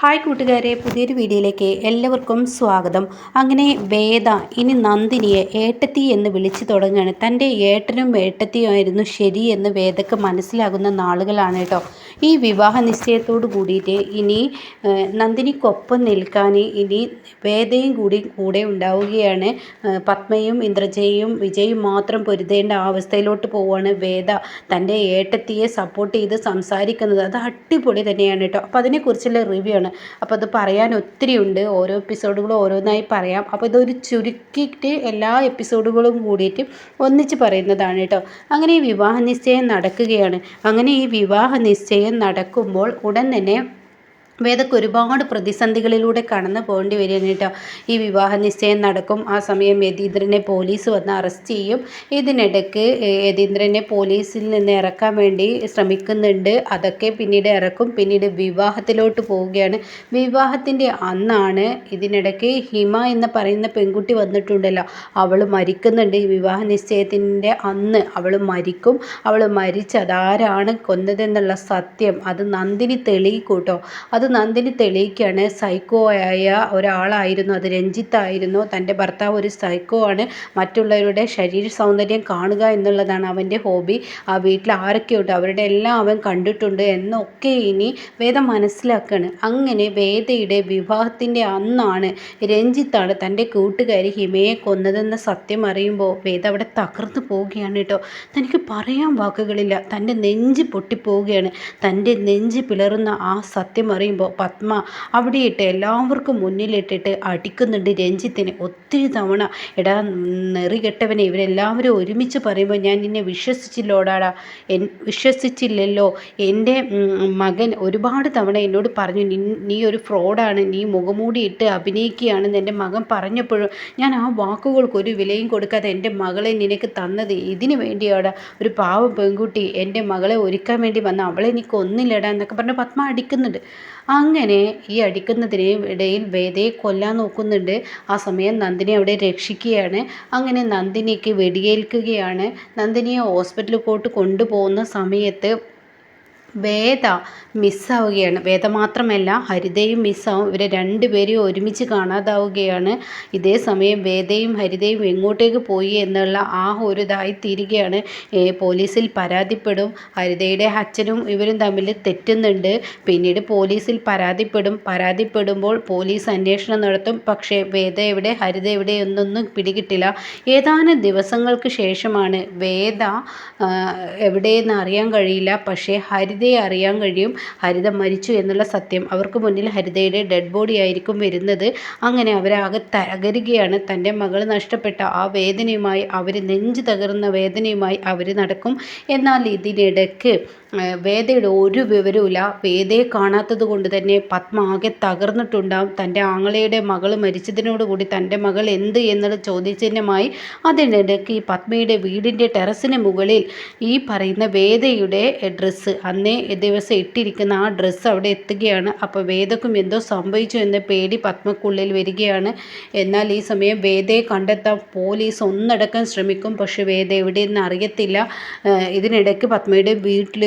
Hi കൂട്ടുകാരെ, പുതിയൊരു വീഡിയോയിലേക്ക് എല്ലാവർക്കും സ്വാഗതം. അങ്ങനെ വേദ ഇനി നന്ദിനിയെ ഏട്ടത്തി എന്ന് വിളിച്ചു തുടങ്ങുകയാണ്. തൻ്റെ ഏട്ടനും ഏട്ടത്തിയുമായിരുന്നു ശരി എന്ന് വേദക്ക് മനസ്സിലാകുന്ന നാളുകളാണ് കേട്ടോ. ഈ വിവാഹ നിശ്ചയത്തോട് കൂടിയിട്ട് ഇനി നന്ദിനിക്കൊപ്പം നിൽക്കാൻ ഇനി വേദയും കൂടെ ഉണ്ടാവുകയാണ്. പത്മയും ഇന്ദ്രജയും വിജയും മാത്രം പൊരുതേണ്ട അവസ്ഥയിലോട്ട് പോവുകയാണ് വേദ. തൻ്റെ ഏട്ടത്തിയെ സപ്പോർട്ട് ചെയ്ത് സംസാരിക്കുന്നത് അത് അടിപൊളി തന്നെയാണ് കേട്ടോ. അപ്പോൾ അതിനെക്കുറിച്ചുള്ള റിവ്യൂ ആണ്. അപ്പോൾ അത് പറയാൻ ഒത്തിരി ഉണ്ട്. ഓരോ എപ്പിസോഡുകളും ഓരോന്നായി പറയാം. അപ്പോൾ ഇതൊരു ചുരുക്കിയിട്ട് എല്ലാ എപ്പിസോഡുകളും കൂടിയിട്ട് ഒന്നിച്ച് പറയുന്നതാണ് കേട്ടോ. അങ്ങനെ ഈ വിവാഹ നിശ്ചയം നടക്കുകയാണ്. അങ്ങനെ ഈ വിവാഹ നിശ്ചയം നടക്കുമ്പോൾ ഉടൻ തന്നെ വേദക്ക് ഒരുപാട് പ്രതിസന്ധികളിലൂടെ കടന്നു പോകേണ്ടി വരികയാണ് കേട്ടോ. ഈ വിവാഹ നിശ്ചയം നടക്കും. ആ സമയം യതീന്ദ്രനെ പോലീസ് വന്ന് അറസ്റ്റ് ചെയ്യും. ഇതിനിടയ്ക്ക് യതീന്ദ്രനെ പോലീസിൽ നിന്ന് ഇറക്കാൻ വേണ്ടി ശ്രമിക്കുന്നുണ്ട്. അതൊക്കെ പിന്നീട് ഇറക്കും. പിന്നീട് വിവാഹത്തിലോട്ട് പോവുകയാണ്. വിവാഹത്തിൻ്റെ അന്നാണ് ഇതിനിടയ്ക്ക് ഹിമ എന്ന് പറയുന്ന പെൺകുട്ടി വന്നിട്ടുണ്ടല്ലോ, അവൾ മരിക്കുന്നുണ്ട്. ഈ വിവാഹ നിശ്ചയത്തിൻ്റെ അന്ന് അവൾ മരിക്കും. അവൾ മരിച്ച് അതാരാണ് കൊന്നതെന്നുള്ള സത്യം അത് നന്ദിനി തെളിയിക്കൂട്ടോ. അത് നന്ദിനി തെളിയിക്കുകയാണ്. സൈക്കോ ആയ ഒരാളായിരുന്നു അത്, രഞ്ജിത്തായിരുന്നു. തൻ്റെ ഭർത്താവ് ഒരു സൈക്കോ ആണ്. മറ്റുള്ളവരുടെ ശരീര സൗന്ദര്യം കാണുക എന്നുള്ളതാണ് അവൻ്റെ ഹോബി. ആ വീട്ടിൽ ആരൊക്കെയുണ്ട് അവരുടെ എല്ലാം അവൻ കണ്ടിട്ടുണ്ട് എന്നൊക്കെ ഇനി വേദ മനസ്സിലാക്കുകയാണ്. അങ്ങനെ വേദയുടെ വിവാഹത്തിൻ്റെ അന്നാണ് രഞ്ജിത്താണ് തൻ്റെ കൂട്ടുകാരി ഹിമയെ കൊന്നതെന്ന സത്യം അറിയുമ്പോൾ വേദ അവിടെ തകർന്നു പോവുകയാണ് കേട്ടോ. തനിക്ക് പറയാൻ വാക്കുകളില്ല. തൻ്റെ നെഞ്ച് പൊട്ടിപ്പോവുകയാണ്. തൻ്റെ നെഞ്ച് പിളറുന്ന ആ സത്യം അറിയുമ്പോൾ പത്മ അവിടെയിട്ട് എല്ലാവർക്കും മുന്നിലിട്ടിട്ട് അടിക്കുന്നുണ്ട് രഞ്ജിത്തിനെ ഒത്തിരി തവണ. എടാ നെറികെട്ടവനെ, ഇവരെല്ലാവരും ഒരുമിച്ച് പറയുമ്പോൾ ഞാൻ നിന്നെ വിശ്വസിച്ചില്ലോടാടാ, വിശ്വസിച്ചില്ലല്ലോ. എൻ്റെ മകൻ ഒരുപാട് തവണ എന്നോട് പറഞ്ഞു നീ ഒരു ഫ്രോഡാണ്, നീ മുഖമൂടി ഇട്ട് അഭിനയിക്കുകയാണെന്ന് എൻ്റെ മകൻ പറഞ്ഞപ്പോഴും ഞാൻ ആ വാക്കുകൾക്ക് ഒരു വിലയും കൊടുക്കാതെ എൻ്റെ മകളെ നിനക്ക് തന്നത് ഇതിന് വേണ്ടിയാടാ. ഒരു പാവ പെൺകുട്ടി എൻ്റെ മകളെ ഒരുക്കാൻ വേണ്ടി വന്ന അവളെ നീ കൊന്നില്ലടാ എന്നൊക്കെ പറഞ്ഞ് പത്മ അടിക്കുന്നുണ്ട്. അങ്ങനെ ഈ അടിക്കുന്നതിന് ഇടയിൽ വേദയെ കൊല്ലാൻ നോക്കുന്നുണ്ട്. ആ സമയം നന്ദിനി അവിടെ രക്ഷിക്കുകയാണ്. അങ്ങനെ നന്ദിനിക്ക് വെടിയേൽക്കുകയാണ്. നന്ദിനിയെ ഹോസ്പിറ്റലിലോട്ട് കൊണ്ടുപോകുന്ന സമയത്ത് വേദ മിസ്സാവുകയാണ്. വേദ മാത്രമല്ല ഹരിതയും മിസ്സാവും. ഇവരെ രണ്ടുപേരെയും ഒരുമിച്ച് കാണാതാവുകയാണ്. ഇതേ സമയം വേദയും ഹരിതയും എങ്ങോട്ടേക്ക് പോയി എന്നുള്ള ആ ഒരു ഇതായിത്തീരുകയാണ്. പോലീസിൽ പരാതിപ്പെടും. ഹരിതയുടെ അച്ഛനും ഇവരും തമ്മിൽ തെറ്റുന്നുണ്ട്. പിന്നീട് പോലീസിൽ പരാതിപ്പെടുമ്പോൾ പോലീസ് അന്വേഷണം നടത്തും. പക്ഷേ വേദ എവിടെ ഹരിത എവിടെ എന്നൊന്നും പിടികിട്ടില്ല. ഏതാനും ദിവസങ്ങൾക്ക് ശേഷമാണ് വേദ എവിടെയെന്ന് അറിയാൻ കഴിയില്ല. പക്ഷേ ഹരിതയെ അറിയാൻ കഴിയും. ഹരിത മരിച്ചു എന്നുള്ള സത്യം. അവർക്ക് മുന്നിൽ ഹരിതയുടെ ഡെഡ് ബോഡി ആയിരിക്കും വരുന്നത്. അങ്ങനെ അവരാകെ തകരുകയാണ്. തൻ്റെ മകൾ നഷ്ടപ്പെട്ട ആ വേദനയുമായി അവർ, നെഞ്ച് തകർന്ന വേദനയുമായി അവർ നടക്കും. എന്നാൽ ഇതിനിടയ്ക്ക് വേദയുടെ ഒരു വിവരവുമില്ല. വേദയെ കാണാത്തത് കൊണ്ട് തന്നെ പത്മ ആകെ തകർന്നിട്ടുണ്ടാവും. തൻ്റെ ആങ്ങളയുടെ മകൾ മരിച്ചതിനോടുകൂടി തൻ്റെ മകൾ എന്ത് എന്നുള്ള ചോദ്യചിഹ്നമായി. അതിനിടയ്ക്ക് ഈ പത്മയുടെ വീടിൻ്റെ ടെറസിന് മുകളിൽ ഈ പറയുന്ന വേദയുടെ ഡ്രസ്സ്, അന്നേ ദിവസം ഇട്ടിരിക്കുന്ന ആ ഡ്രസ്സ് അവിടെ എത്തുകയാണ്. അപ്പോൾ വേദക്കും എന്തോ സംഭവിച്ചു എന്ന പേടി പത്മക്കുള്ളിൽ വരികയാണ്. എന്നാൽ ഈ സമയം വേദയെ കണ്ടെത്താൻ പോലീസ് ഒന്നടക്കം ശ്രമിക്കും. പക്ഷേ വേദ എവിടെയെന്ന് അറിയത്തില്ല. ഇതിനിടയ്ക്ക് പത്മയുടെ വീട്ടിൽ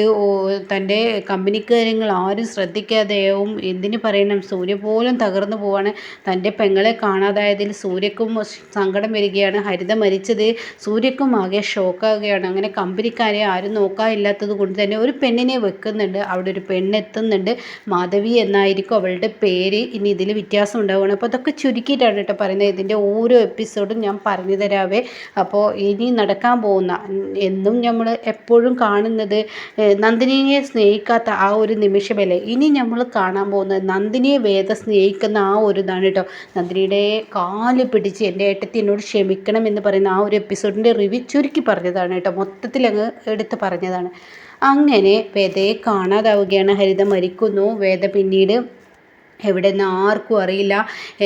തൻ്റെ കമ്പനിക്കാര്യങ്ങൾ ആരും ശ്രദ്ധിക്കാതെയാവും. എന്തിനു പറയണം, സൂര്യ പോലും തകർന്നു പോവാണ്. തൻ്റെ പെങ്ങളെ കാണാതായതിൽ സൂര്യക്കും സങ്കടം വരികയാണ്. ഹരിത മരിച്ചത് സൂര്യക്കും ആകെ ഷോക്കാവുകയാണ്. അങ്ങനെ കമ്പനിക്കാരെ ആരും നോക്കാനില്ലാത്തത് കൊണ്ട് തന്നെ ഒരു പെണ്ണിനെ വെക്കുന്നുണ്ട്. അവിടെ ഒരു പെണ്ണെത്തുന്നുണ്ട്. മാധവി എന്നായിരിക്കും അവളുടെ പേര്. ഇനി ഇതിൽ വ്യത്യാസം ഉണ്ടാവുകയാണ്. അപ്പോൾ അതൊക്കെ ചുരുക്കിയിട്ടാണ് കേട്ടോ പറയുന്നത്. ഇതിൻ്റെ ഓരോ എപ്പിസോഡും ഞാൻ പറഞ്ഞു തരാവേ. അപ്പോൾ ഇനി നടക്കാൻ പോകുന്ന, എന്നും നമ്മൾ എപ്പോഴും കാണുന്നത് നന്ദിനിയെ സ്നേഹിക്കാത്ത ആ ഒരു നിമിഷമല്ലേ, ഇനി നമ്മൾ കാണാൻ പോകുന്നത് നന്ദിനിയെ വേദ സ്നേഹിക്കുന്ന ആ ഒരു ഇതാണ് കേട്ടോ. നന്ദിനിയുടെ കാല് പിടിച്ച് എൻ്റെ ഏട്ടത്തി എന്നോട് ക്ഷമിക്കണം എന്ന് പറയുന്ന ആ ഒരു എപ്പിസോഡിൻ്റെ റിവ്യൂ ചുരുക്കി പറഞ്ഞതാണ് കേട്ടോ. മൊത്തത്തിൽ അങ്ങ് എടുത്ത് പറഞ്ഞതാണ്. അങ്ങനെ വേദയെ കാണാതാവുകയാണ്. ഹരിത മരിക്കുന്നു. വേദ പിന്നീട് എവിടെയെന്ന് ആർക്കും അറിയില്ല.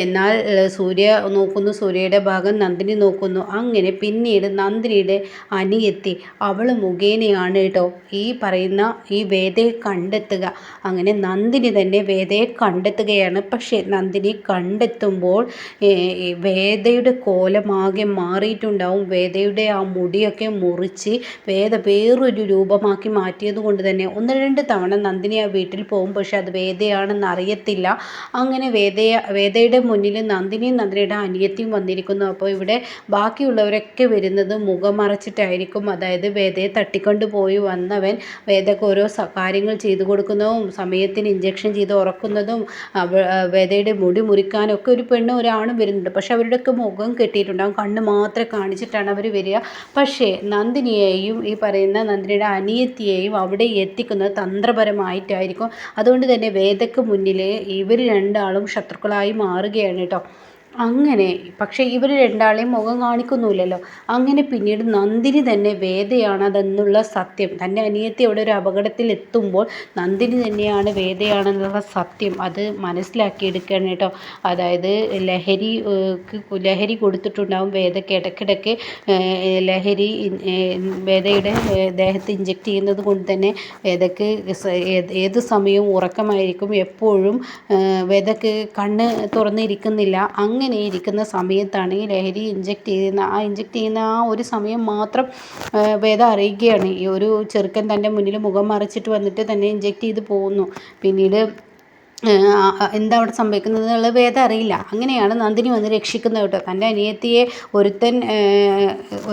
എന്നാൽ സൂര്യ നോക്കുന്നു, സൂര്യയുടെ ഭാഗം നന്ദിനി നോക്കുന്നു. അങ്ങനെ പിന്നീട് നന്ദിനിയുടെ അനിയത്തി, അവൾ മുഖേനയാണ് കേട്ടോ ഈ പറയുന്ന ഈ വേദയെ കണ്ടെത്തുക. അങ്ങനെ നന്ദിനി തന്നെ വേദയെ കണ്ടെത്തുകയാണ്. പക്ഷേ നന്ദിനി കണ്ടെത്തുമ്പോൾ വേദയുടെ കോലമാകെ മാറിയിട്ടുണ്ടാവും. വേദയുടെ ആ മുടിയൊക്കെ മുറിച്ച് വേദ വേറൊരു രൂപമാക്കി മാറ്റിയത് കൊണ്ട് തന്നെ ഒന്ന് രണ്ട് തവണ നന്ദിനി ആ വീട്ടിൽ പോകും. പക്ഷെ അത് വേദയാണെന്ന് അറിയത്തില്ല. അങ്ങനെ വേദയുടെ മുന്നിൽ നന്ദിനിയുടെ അനിയത്തിയും വന്നിരിക്കുന്നു. അപ്പോൾ ഇവിടെ ബാക്കിയുള്ളവരൊക്കെ വരുന്നത് മുഖം മറച്ചിട്ടായിരിക്കും. അതായത് വേദയെ തട്ടിക്കൊണ്ട് പോയി വന്നവൻ വേദയ്ക്ക് ഓരോ കാര്യങ്ങൾ ചെയ്തു കൊടുക്കുന്നതും സമയത്തിന് ഇഞ്ചക്ഷൻ ചെയ്ത് ഉറക്കുന്നതും വേദയുടെ മുടി മുറിക്കാനൊക്കെ ഒരു പെണ്ണും ഒരാണും വരുന്നുണ്ട്. പക്ഷെ അവരുടെയൊക്കെ മുഖം കെട്ടിയിട്ടുണ്ടാകും, കണ്ണ് മാത്രം കാണിച്ചിട്ടാണ് അവർ വരിക. പക്ഷേ നന്ദിനിയെയും ഈ പറയുന്ന നന്ദിനിയുടെ അനിയത്തിയെയും അവിടെ എത്തിക്കുന്നത് തന്ത്രപരമായിട്ടായിരിക്കും. അതുകൊണ്ട് തന്നെ വേദയ്ക്ക് മുന്നിൽ ഇവർ രണ്ടാളും ശത്രുക്കളായി മാറുകയാണ് കേട്ടോ. അങ്ങനെ പക്ഷേ ഇവർ രണ്ടാളെയും മുഖം കാണിക്കുന്നില്ലല്ലോ. അങ്ങനെ പിന്നീട് നന്ദിനി തന്നെ വേദയാണതെന്നുള്ള സത്യം, തൻ്റെ അനിയത്തി അവിടെ ഒരു അപകടത്തിൽ എത്തുമ്പോൾ നന്ദിനി തന്നെയാണ് വേദയാണെന്നുള്ള സത്യം അത് മനസ്സിലാക്കിയെടുക്കുകയാണ് കേട്ടോ. അതായത് ലഹരി കൊടുത്തിട്ടുണ്ടാവും വേദയ്ക്ക്. ഇടയ്ക്കിടയ്ക്ക് ലഹരി വേദയുടെ ദേഹത്ത് ഇഞ്ചെക്ട് ചെയ്യുന്നത് കൊണ്ട് തന്നെ വേദയ്ക്ക് ഏത് സമയവും ഉറക്കമായിരിക്കും. എപ്പോഴും വേദയ്ക്ക് കണ്ണ് തുറന്നിരിക്കുന്നില്ല. അങ്ങനെ ഇരിക്കുന്ന സമയത്താണ് ഈ ലഹരി ഇഞ്ചെക്ട് ചെയ്യുന്ന ആ ഒരു സമയം മാത്രം വേദ അറിയുകയാണ്. ഈ ഒരു ചെറുക്കൻ തൻ്റെ മുന്നിൽ മുഖം മറച്ചിട്ട് വന്നിട്ട് തന്നെ ഇഞ്ചെക്ട് ചെയ്ത് പോകുന്നു. പിന്നീട് എന്താ അവിടെ സംഭവിക്കുന്നത് എന്നുള്ളത് വേദ അറിയില്ല. അങ്ങനെയാണ് നന്ദിനി വന്ന് രക്ഷിക്കുന്നത് കേട്ടോ. തൻ്റെ അനിയത്തിയെ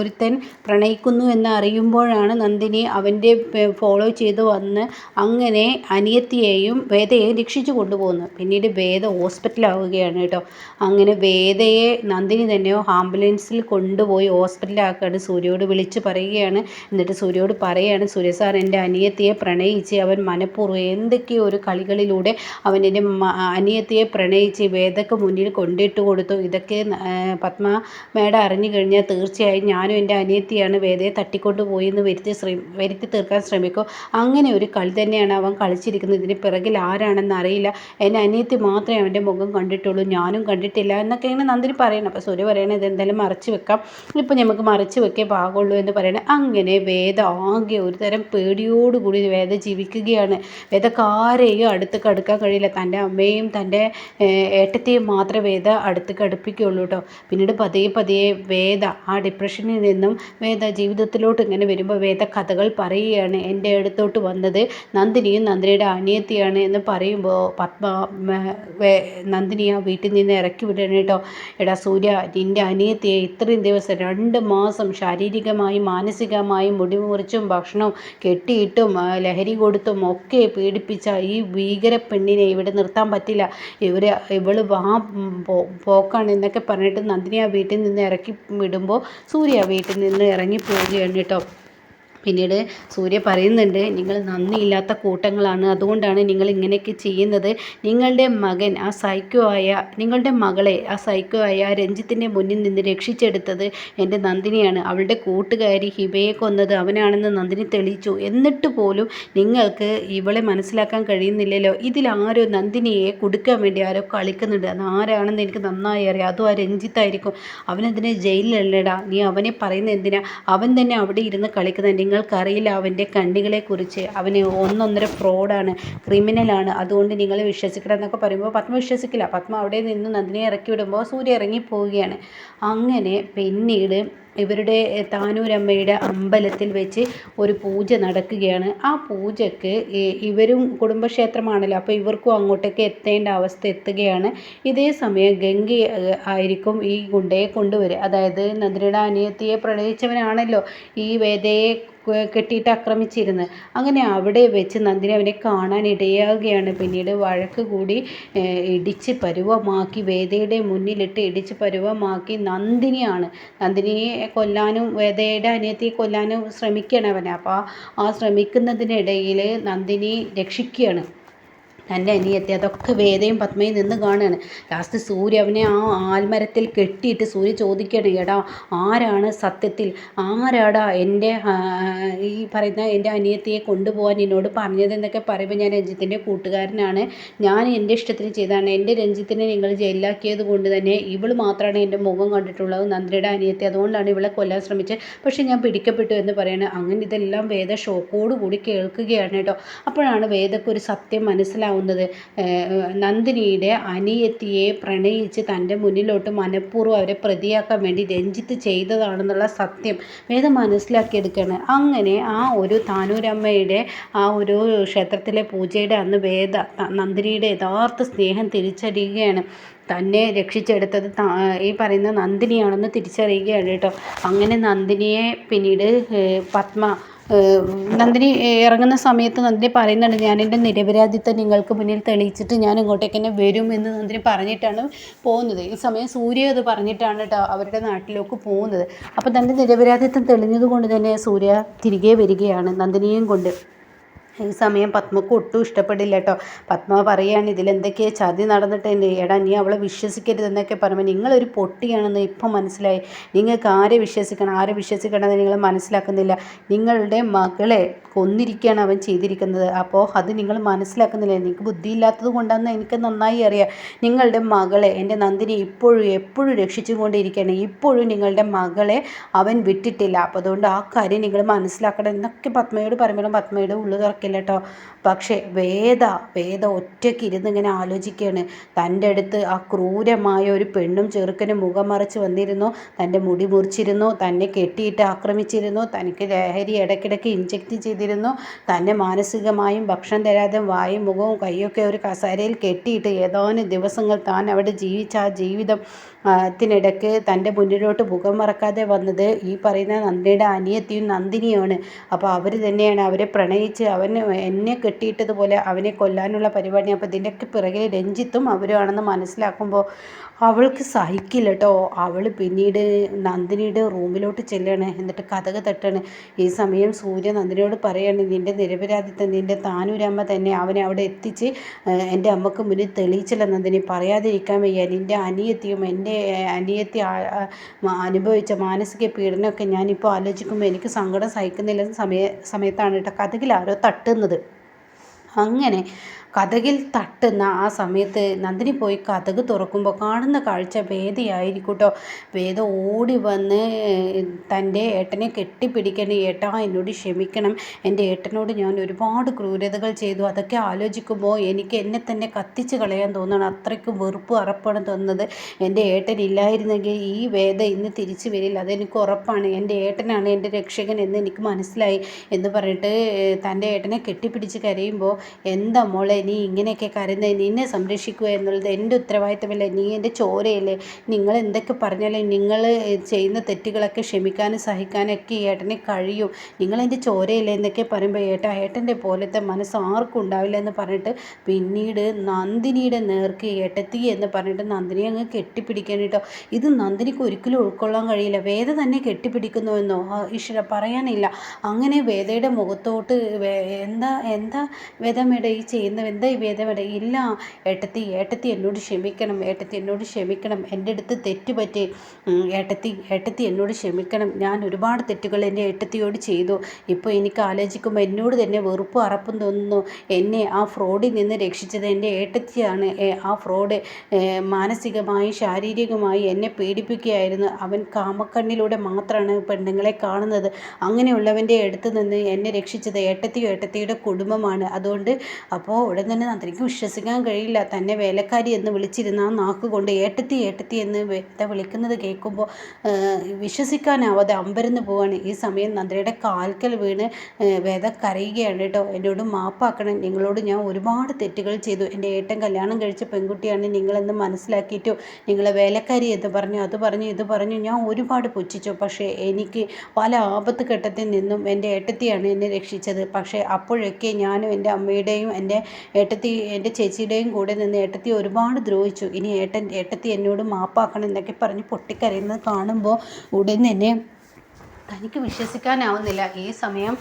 ഒരുത്തൻ പ്രണയിക്കുന്നു എന്ന് അറിയുമ്പോഴാണ് നന്ദിനി അവൻ്റെ ഫോളോ ചെയ്ത് വന്ന് അങ്ങനെ അനിയത്തിയെയും വേദയെയും രക്ഷിച്ചു കൊണ്ടുപോകുന്നത്. പിന്നീട് വേദ ഹോസ്പിറ്റലാവുകയാണ് കേട്ടോ. അങ്ങനെ വേദയെ നന്ദിനി തന്നെ ആംബുലൻസിൽ കൊണ്ടുപോയി ഹോസ്പിറ്റലാക്കുകയാണ്. സൂര്യയോട് വിളിച്ച് പറയുകയാണ്. എന്നിട്ട് സൂര്യയോട് പറയുകയാണ്, സൂര്യ സാർ എൻ്റെ അനിയത്തിയെ പ്രണയിച്ച് അവൻ മനഃപൂർവ്വം എന്തൊക്കെയോ ഒരു കളികളിലൂടെ അവൻ എൻ്റെ അനിയത്തിയെ പ്രണയിച്ച് വേദയ്ക്ക് മുന്നിൽ കൊണ്ടിട്ട് കൊടുത്തു. ഇതൊക്കെ പത്മ മേഡം അറിഞ്ഞു കഴിഞ്ഞാൽ തീർച്ചയായും ഞാനും എൻ്റെ അനിയത്തിയാണ് വേദയെ തട്ടിക്കൊണ്ട് പോയി എന്ന് വരുത്തി തീർക്കാൻ ശ്രമിക്കും. അങ്ങനെ ഒരു കളി തന്നെയാണ് അവൻ കളിച്ചിരിക്കുന്നത്. ഇതിന് പിറകിൽ ആരാണെന്ന് അറിയില്ല. എൻ്റെ അനിയത്തി മാത്രമേ അവൻ്റെ മുഖം കണ്ടിട്ടുള്ളൂ, ഞാനും കണ്ടിട്ടില്ല എന്നൊക്കെയാണ് നന്ദിനി പറയുന്നത്. അപ്പോൾ സൂര്യ പറയണത് ഇതെന്തായാലും മറച്ചു വെക്കാം, ഇപ്പം നമുക്ക് മറച്ചു വെക്കേ പാകുള്ളൂ എന്ന് പറയണത്. അങ്ങനെ വേദ ആകെ ഒരു തരം പേടിയോടുകൂടി വേദ ജീവിക്കുകയാണ്. വേദക്ക് ആരെയും അടുത്തേക്ക് അടുക്കാൻ കഴിയില്ല. തൻ്റെ അമ്മയും തൻ്റെ ഏട്ടത്തെയും മാത്രമേ വേദ അടുത്തേക്ക് അടുപ്പിക്കുകയുള്ളൂ കേട്ടോ. പിന്നീട് പതിയെ വേദ ആ ഡിപ്രഷനിൽ നിന്നും വേദ ജീവിതത്തിലോട്ട് ഇങ്ങനെ വരുമ്പോൾ വേദ കഥകൾ പറയുകയാണ്. എൻ്റെ അടുത്തോട്ട് വന്നത് നന്ദിനിയും നന്ദിനിയുടെ അനിയത്തിയാണ് എന്ന് പറയുമ്പോൾ നന്ദിനി ആ വീട്ടിൽ നിന്ന് ഇറക്കി വിടണം കേട്ടോ. എടാ സൂര്യ, നിൻ്റെ അനിയത്തിയെ ഇത്രയും ദിവസം 2 മാസം ശാരീരികമായും മാനസികമായും മുടി മുറിച്ചും ഭക്ഷണവും കെട്ടിയിട്ടും ലഹരി കൊടുത്തും ഒക്കെ പീഡിപ്പിച്ച ഈ ഭീകര പെണ്ണിനെ ഇവിടെ നിർത്താൻ പറ്റില്ല, ഇവള് പോക്കാണ് എന്നൊക്കെ പറഞ്ഞിട്ട് നന്ദിനി ആ വീട്ടിൽ നിന്ന് ഇറക്കി വിടുമ്പോൾ സൂര്യ വീട്ടിൽ നിന്ന് ഇറങ്ങി പോവുകയാണ് കേട്ടോ. പിന്നീട് സൂര്യ പറയുന്നുണ്ട്, നിങ്ങൾ നന്ദിയില്ലാത്ത കൂട്ടങ്ങളാണ്, അതുകൊണ്ടാണ് നിങ്ങൾ ഇങ്ങനെയൊക്കെ ചെയ്യുന്നത്. നിങ്ങളുടെ മകളെ ആ സൈക്കോ ആയ രഞ്ജിത്തിൻ്റെ മുന്നിൽ നിന്ന് രക്ഷിച്ചെടുത്തത് എൻ്റെ നന്ദിനിയാണ്. അവളുടെ കൂട്ടുകാരി ഹിബയെ കൊന്നത് അവനാണെന്ന് നന്ദിനി തെളിയിച്ചു. എന്നിട്ട് പോലും നിങ്ങൾക്ക് ഇവളെ മനസ്സിലാക്കാൻ കഴിയുന്നില്ലല്ലോ. ഇതിലാരോ നന്ദിനിയെ കൊടുക്കാൻ വേണ്ടി ആരോ കളിക്കുന്നുണ്ട്. അത് ആരാണെന്ന് എനിക്ക് നന്നായി അറിയാം. അതും ആ രഞ്ജിത്തായിരിക്കും. അവനതിനെ ജയിലിലല്ലടാ, നീ അവനെ പറയുന്നത് എന്തിനാ? അവൻ തന്നെ അവിടെ ഇരുന്ന് കളിക്കുന്നുണ്ട്. നിങ്ങൾക്കറിയില്ല അവൻ്റെ കണ്ണികളെക്കുറിച്ച്. അവന് ഒന്നൊന്നര ഫ്രോഡാണ്, ക്രിമിനലാണ്, അതുകൊണ്ട് നിങ്ങൾ വിശ്വസിക്കണം എന്നൊക്കെ പറയുമ്പോൾ പത്മ വിശ്വസിക്കില്ല. പത്മ അവിടെ നിന്ന് നന്ദിനിയെ ഇറക്കി വിടുമ്പോൾ സൂര്യ ഇറങ്ങിപ്പോവുകയാണ്. അങ്ങനെ പിന്നീട് ഇവരുടെ താനൂരമ്മയുടെ അമ്പലത്തിൽ വെച്ച് ഒരു പൂജ നടക്കുകയാണ്. ആ പൂജയ്ക്ക് ഇവരും കുടുംബക്ഷേത്രമാണല്ലോ, അപ്പോൾ ഇവർക്കും അങ്ങോട്ടേക്ക് എത്തേണ്ട അവസ്ഥ എത്തുകയാണ്. ഇതേ സമയം ഗംഗ ആയിരിക്കും ഈ ഗുണ്ടയെ കൊണ്ടുവരിക. അതായത് നന്ദിനിയുടെ അനിയത്തിയെ പ്രണയിച്ചവനാണല്ലോ ഈ വേദയെ കെട്ടിയിട്ട് ആക്രമിച്ചിരുന്നത്. അങ്ങനെ അവിടെ വെച്ച് നന്ദിനി അവനെ കാണാൻ ഇടയാകുകയാണ്. പിന്നീട് വഴക്ക് കൂടി ഇടിച്ച് പരുവമാക്കി, വേദയുടെ മുന്നിലിട്ട് ഇടിച്ച് പരുവമാക്കി നന്ദിനിയെ കൊല്ലാനും വേദയുടെ അനിയത്തിയെ കൊല്ലാനും ശ്രമിക്കുകയാണ് അവനെ. അപ്പോൾ ആ ശ്രമിക്കുന്നതിനിടയിൽ നന്ദിനി രക്ഷിക്കുകയാണ് തൻ്റെ അനിയത്തി. അതൊക്കെ വേദയും പത്മയും നിന്ന് കാണുകയാണ്. ലാസ്റ്റ് സൂര്യ അവനെ ആ ആൽമരത്തിൽ കെട്ടിയിട്ട് സൂര്യ ചോദിക്കുകയാണ്, എടാ ആരാടാ എൻ്റെ ഈ പറയുന്ന എൻ്റെ അനിയത്തിയെ കൊണ്ടുപോകാൻ എന്നോട് പറഞ്ഞതെന്നൊക്കെ പറയുമ്പോൾ ഞാൻ രഞ്ജിത്തിൻ്റെ കൂട്ടുകാരനാണ്, ഞാൻ എൻ്റെ ഇഷ്ടത്തിന് ചെയ്തതാണ്, എൻ്റെ രഞ്ജിത്തിനെ നിങ്ങൾ ജയിലിലാക്കിയത് കൊണ്ട് തന്നെ ഇവൾ മാത്രമാണ് എൻ്റെ മുഖം കണ്ടിട്ടുള്ളത്, നന്ദിനിയുടെ അനിയത്തി, അതുകൊണ്ടാണ് ഇവളെ കൊല്ലാൻ ശ്രമിച്ചത്, പക്ഷേ ഞാൻ പിടിക്കപ്പെട്ടു എന്ന് പറയണത്. അങ്ങനെ ഇതെല്ലാം വേദ ഷോക്കോട് കൂടി കേൾക്കുകയാണ് കേട്ടോ. അപ്പോഴാണ് വേദക്കൊരു സത്യം മനസ്സിലാവുന്നത്. മനസ്സിലാവുന്നത് നന്ദിനിയുടെ അനിയത്തിയെ പ്രണയിച്ച് തൻ്റെ മുന്നിലോട്ട് മനഃപൂർവ്വം അവരെ പ്രതിയാക്കാൻ വേണ്ടി രഞ്ജിത്ത് ചെയ്തതാണെന്നുള്ള സത്യം വേദ മനസ്സിലാക്കിയെടുക്കുകയാണ്. അങ്ങനെ ആ ഒരു താനൂരമ്മയുടെ ആ ഒരു ക്ഷേത്രത്തിലെ പൂജയുടെ അന്ന് വേദ നന്ദിനിയുടെ യഥാർത്ഥ സ്നേഹം തിരിച്ചറിയുകയാണ്. തന്നെ രക്ഷിച്ചെടുത്തത് ഈ പറയുന്ന നന്ദിനിയാണെന്ന് തിരിച്ചറിയുകയാണ് കേട്ടോ. അങ്ങനെ നന്ദിനിയെ പിന്നീട് നന്ദിനി ഇറങ്ങുന്ന സമയത്ത് നന്ദിനി പറയുന്നുണ്ട്, ഞാൻ എൻ്റെ നിരപരാധിത്വം നിങ്ങൾക്ക് മുന്നിൽ തെളിയിച്ചിട്ട് ഞാൻ ഇങ്ങോട്ടേക്ക് തന്നെ വരും എന്ന് നന്ദിനി പറഞ്ഞിട്ടാണ് പോകുന്നത്. ഈ സമയം സൂര്യ അത് പറഞ്ഞിട്ടാണ് കേട്ടോ അവരുടെ നാട്ടിലേക്ക് പോകുന്നത്. അപ്പോൾ തൻ്റെ നിരപരാധിത്വം തെളിഞ്ഞത് കൊണ്ട് തന്നെ സൂര്യ തിരികെ വരികയാണ് നന്ദിനിയും കൊണ്ട്. ഈ സമയം പത്മക്ക് ഒട്ടും ഇഷ്ടപ്പെടില്ല കേട്ടോ. പത്മ പറയുകയാണ്, ഇതിലെന്തൊക്കെയോ ചതി നടന്നിട്ടുണ്ട്, എടാ നീ അവളെ വിശ്വസിക്കരുതെന്നൊക്കെ പറയുമ്പോൾ നിങ്ങളൊരു പൊട്ടിയാണെന്ന് ഇപ്പം മനസ്സിലായി. നിങ്ങൾക്ക് ആരെ വിശ്വസിക്കണമെന്ന് നിങ്ങൾ മനസ്സിലാക്കുന്നില്ല. നിങ്ങളുടെ മകളെ കൊന്നിരിക്കുകയാണ് അവൻ ചെയ്തിരിക്കുന്നത്. അപ്പോൾ അത് നിങ്ങൾ മനസ്സിലാക്കുന്നില്ല. നിങ്ങൾക്ക് ബുദ്ധിയില്ലാത്തത് കൊണ്ടാണെന്ന് എനിക്ക് നന്നായി അറിയാം. നിങ്ങളുടെ മകളെ എൻ്റെ നന്ദിനി എപ്പോഴും രക്ഷിച്ചുകൊണ്ടിരിക്കുകയാണ്. ഇപ്പോഴും നിങ്ങളുടെ മകളെ അവൻ വിട്ടിട്ടില്ല. അപ്പോൾ അതുകൊണ്ട് ആ കാര്യം നിങ്ങൾ മനസ്സിലാക്കണം എന്നൊക്കെ പത്മയോട് പറയുമ്പോഴും പത്മയുടെ ഉള്ളു തുറക്കില്ല കേട്ടോ. പക്ഷേ വേദ ഒറ്റയ്ക്ക് ഇരുന്ന് ഇങ്ങനെ ആലോചിക്കുകയാണ്. തൻ്റെ അടുത്ത് ആ ക്രൂരമായ ഒരു പെണ്ണും ചെറുക്കനും മുഖം മറച്ച് വന്നിരുന്നു, തൻ്റെ മുടി മുറിച്ചിരുന്നു, തന്നെ കെട്ടിയിട്ട് ആക്രമിച്ചിരുന്നു, തനിക്ക് ലഹരി ഇടയ്ക്കിടയ്ക്ക് ഇൻജെക്റ്റ് ചെയ്തിരുന്നു, തന്നെ മാനസികമായും ഭക്ഷണം തരാതെ വായും മുഖവും കൈയൊക്കെ ഒരു കസേരയിൽ കെട്ടിയിട്ട് ഏതാനും ദിവസങ്ങൾ താൻ അവിടെ ജീവിച്ച ആ ജീവിതം ത്തിനിടയ്ക്ക് തൻ്റെ മുന്നിലോട്ട് മുഖം മറക്കാതെ വന്നത് ഈ പറയുന്ന നന്ദിനിയുടെ അനിയത്തിയും നന്ദിനിയാണ്. അപ്പോൾ അവർ തന്നെയാണ് അവരെ പ്രണയിച്ച് എന്നെ കെട്ടിയിട്ടതുപോലെ അവനെ കൊല്ലാനുള്ള പരിപാടി. അപ്പോൾ ഇതിൻ്റെയൊക്കെ പിറകിൽ രഞ്ജിത്തും അവരുമാണെന്ന് മനസ്സിലാക്കുമ്പോൾ അവൾക്ക് സഹിക്കില്ല കേട്ടോ. അവൾ പിന്നീട് നന്ദിനിയുടെ റൂമിലോട്ട് ചെല്ലുകയാണ്. എന്നിട്ട് കതക് തട്ടാണ്. ഈ സമയം സൂര്യ നന്ദിനിയോട് പറയാണ്, നിൻ്റെ നിരപരാധിത്വം നിൻ്റെ താനൂരമ്മ തന്നെ അവനെ അവിടെ എത്തിച്ച് എൻ്റെ അമ്മക്ക് മുന്നിൽ തെളിയിച്ചില്ല നന്ദിനി. പറയാതിരിക്കാൻ വയ്യ. നിൻ്റെ അനിയത്തിയും എൻ്റെ അനിയത്തി അനുഭവിച്ച മാനസിക പീഡനമൊക്കെ ഞാനിപ്പോൾ ആലോചിക്കുമ്പോൾ എനിക്ക് സങ്കടം സഹിക്കുന്നില്ല സമയത്താണ് കേട്ടോ കതകിൽ ആരോ തട്ടുന്നത്. അങ്ങനെ കതകിൽ തട്ടുന്ന ആ സമയത്ത് നന്ദിനി പോയി കതക് തുറക്കുമ്പോൾ കാണുന്ന കാഴ്ച വേദയായിരിക്കും കേട്ടോ. വേദ ഓടി വന്ന് തൻ്റെ ഏട്ടനെ കെട്ടിപ്പിടിക്കണം. ഏട്ടാ എന്നോട് ക്ഷമിക്കണം, എൻ്റെ ഏട്ടനോട് ഞാൻ ഒരുപാട് ക്രൂരതകൾ ചെയ്തു. അതൊക്കെ ആലോചിക്കുമ്പോൾ എനിക്ക് എന്നെ തന്നെ കത്തിച്ച് കളയാൻ തോന്നണം. അത്രയ്ക്കും വെറുപ്പ് അറപ്പാണ് തോന്നുന്നത്. എൻ്റെ ഏട്ടൻ ഇല്ലായിരുന്നെങ്കിൽ ഈ വേദ ഇന്ന് തിരിച്ചു വരില്ല, അതെനിക്ക് ഉറപ്പാണ്. എൻ്റെ ഏട്ടനാണ് എൻ്റെ രക്ഷകൻ എന്ന് എനിക്ക് മനസ്സിലായി എന്ന് പറഞ്ഞിട്ട് തൻ്റെ ഏട്ടനെ കെട്ടിപ്പിടിച്ച് കരയുമ്പോൾ, എന്താ മോളെ നീ ഇങ്ങനെയൊക്കെ കരുന്നത്? നിന്നെ സംരക്ഷിക്കുക എന്നുള്ളത് എൻ്റെ ഉത്തരവാദിത്തമല്ലേ? നീ എൻ്റെ ചോരയല്ലേ? നിങ്ങൾ എന്തൊക്കെ പറഞ്ഞാലും നിങ്ങൾ ചെയ്യുന്ന തെറ്റുകളൊക്കെ ക്ഷമിക്കാനും സഹിക്കാനൊക്കെ ഏട്ടനെ കഴിയും. നിങ്ങളെൻ്റെ ചോരയല്ലേ എന്നൊക്കെ പറയുമ്പോൾ ഏട്ടൻ്റെ പോലത്തെ മനസ്സ് ആർക്കും ഉണ്ടാവില്ല എന്ന് പറഞ്ഞിട്ട് പിന്നീട് നന്ദിനിയുടെ നേർക്ക് ഏട്ടത്തി എന്ന് പറഞ്ഞിട്ട് നന്ദിനി അങ്ങ് കെട്ടിപ്പിടിക്കാൻ കേട്ടോ. ഇത് നന്ദിനിക്ക് ഒരിക്കലും ഉൾക്കൊള്ളാൻ കഴിയില്ല. വേദ തന്നെ കെട്ടിപ്പിടിക്കുന്നുവെന്നോ ഈശ്വര പറയാനില്ല. അങ്ങനെ വേദയുടെ മുഖത്തോട്ട് എന്താ വേദമേട ഈ ചെയ്യുന്നത്, എന്താ ഈ വേദമേട? ഇല്ല ഏട്ടത്തി എന്നോട് ക്ഷമിക്കണം, എൻ്റെ അടുത്ത് തെറ്റുപറ്റി. ഏട്ടത്തി എന്നോട് ക്ഷമിക്കണം. ഞാൻ ഒരുപാട് തെറ്റുകൾ എൻ്റെ ഏട്ടത്തിയോട് ചെയ്തു. ഇപ്പോൾ എനിക്ക് ആലോചിക്കുമ്പോൾ എന്നോട് തന്നെ വെറുപ്പും അറപ്പും തോന്നുന്നു. എന്നെ ആ ഫ്രോഡിൽ നിന്ന് രക്ഷിച്ചത് എൻ്റെ ഏട്ടത്തിയാണ്. ആ ഫ്രോഡ് മാനസികമായി ശാരീരികമായി എന്നെ പീഡിപ്പിക്കുകയായിരുന്നു. അവൻ കാമക്കണ്ണിലൂടെ മാത്രമാണ് പെണ്ണുങ്ങളെ കാണുന്നത്. അങ്ങനെയുള്ളവൻ്റെ അടുത്ത് നിന്ന് എന്നെ രക്ഷിച്ചത് ഏട്ടത്തിയുടെ കുടുംബമാണ്. അതുകൊണ്ട് അപ്പോൾ ഉടൻ തന്നെ നന്ദിനിക്ക് വിശ്വസിക്കാൻ കഴിയില്ല. തന്നെ വേലക്കാരി എന്ന് വിളിച്ചിരുന്ന ആ നാക്ക് കൊണ്ട് ഏട്ടത്തി എന്ന് വിളിക്കുന്നത് കേൾക്കുമ്പോൾ വിശ്വസിക്കാനാവാതെ അമ്പരന്ന് പോവാണ്. ഈ സമയം നന്ദിനിയുടെ കാൽക്കൽ വീണ് വേദ കരയുകയാണ് കേട്ടോ. എന്നോട് മാപ്പാക്കണം, നിങ്ങളോട് ഞാൻ ഒരുപാട് തെറ്റുകൾ ചെയ്തു. എൻ്റെ ഏട്ടൻ കല്യാണം കഴിച്ച പെൺകുട്ടിയാണ് നിങ്ങളെന്ന് മനസ്സിലാക്കിയിട്ടു നിങ്ങളെ വേലക്കാരി എന്ന് പറഞ്ഞു, ഇത് പറഞ്ഞു ഞാൻ ഒരുപാട് പുച്ഛിച്ചു. പക്ഷേ എനിക്ക് പല ആപത്ത് ഘട്ടത്തിൽ നിന്നും എൻ്റെ ഏട്ടത്തിയാണ് എന്നെ രക്ഷിച്ചത്. പക്ഷേ അപ്പോഴൊക്കെ ഞാനും എൻ്റെ അമ്മയുടെയും എൻ്റെ ചേച്ചിയുടെയും കൂടെ നിന്ന് ഏട്ടത്തി ഒരുപാട് ദ്രോഹിച്ചു. ഇനി ഏട്ടത്തി എന്നോട് മാപ്പാക്കണം എന്നൊക്കെ പറഞ്ഞ് പൊട്ടിക്കരയുന്നത് കാണുമ്പോൾ ഉടൻ തന്നെ തനിക്ക് വിശ്വസിക്കാനാവുന്നില്ല. ഈ സമയം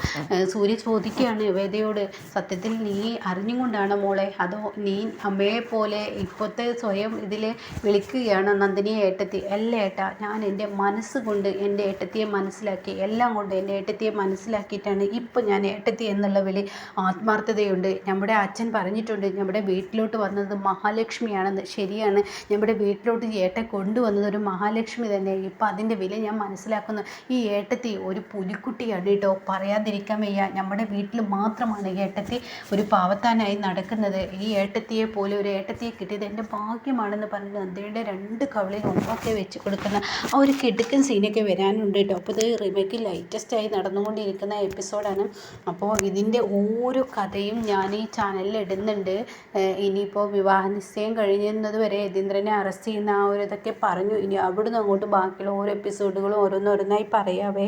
സൂര്യ ചോദിക്കുകയാണ് വേദയോട്, സത്യത്തിൽ നീ അറിഞ്ഞുകൊണ്ടാണ് മോളെ, അതോ നീ അമ്മയെപ്പോലെ ഇപ്പോഴത്തെ സ്വയം ഇതിൽ വിളിക്കുകയാണ് നന്ദിനിയെ ഏട്ടത്തി? അല്ല ഏട്ടാ, ഞാൻ എൻ്റെ മനസ്സുകൊണ്ട് എൻ്റെ ഏട്ടത്തിയെ മനസ്സിലാക്കി, എല്ലാം കൊണ്ട് എൻ്റെ ഏട്ടത്തിയെ മനസ്സിലാക്കിയിട്ടാണ് ഇപ്പോൾ ഞാൻ ഏട്ടത്തി എന്നുള്ള വിളി. ആത്മാർത്ഥതയുണ്ട്. നമ്മുടെ അച്ഛൻ പറഞ്ഞിട്ടുണ്ട് നമ്മുടെ വീട്ടിലോട്ട് വന്നത് മഹാലക്ഷ്മിയാണെന്ന്. ശരിയാണ്, നമ്മുടെ വീട്ടിലോട്ട് ഏട്ടൻ കൊണ്ടുവന്നത് ഒരു മഹാലക്ഷ്മി തന്നെ. ഇപ്പം അതിൻ്റെ വില ഞാൻ മനസ്സിലാക്കുന്നു. ഈ ഏട്ടത്തി ഒരു പുലിക്കുട്ടിയാണ് കേട്ടോ, പറയാതിരിക്കാൻ വയ്യ. നമ്മുടെ വീട്ടിൽ മാത്രമാണ് ഈ ഏട്ടത്തി ഒരു പാവത്താനായി നടക്കുന്നത്. ഈ ഏട്ടത്തിയെ പോലെ ഒരു ഏട്ടത്തിയെ കിട്ടിയത് എൻ്റെ ഭാഗ്യമാണെന്ന് പറഞ്ഞ് നന്ദിനിയുടെ 2 കവിളിൽ ഉമ്മൊക്കെ വെച്ച് കൊടുക്കുന്ന ആ ഒരു കിടുക്കൻ സീനൊക്കെ വരാനുണ്ട് കേട്ടോ. അപ്പോൾ ഇത് റിമേക്ക് ലേറ്റസ്റ്റായി നടന്നുകൊണ്ടിരിക്കുന്ന എപ്പിസോഡാണ്. അപ്പോൾ ഇതിൻ്റെ ഓരോ കഥയും ഞാൻ ഈ ചാനലിൽ ഇടുന്നുണ്ട്. ഇനിയിപ്പോൾ വിവാഹ നിശ്ചയം കഴിയുന്നത് വരെ യതീന്ദ്രനെ അറസ്റ്റ് ചെയ്യുന്ന ആ ഒരു ഇതൊക്കെ പറഞ്ഞു. ഇനി അവിടുന്ന് അങ്ങോട്ട് ബാക്കിയുള്ള ഓരോ എപ്പിസോഡുകളും ഓരോന്നോരോന്നായി പറയാവേ.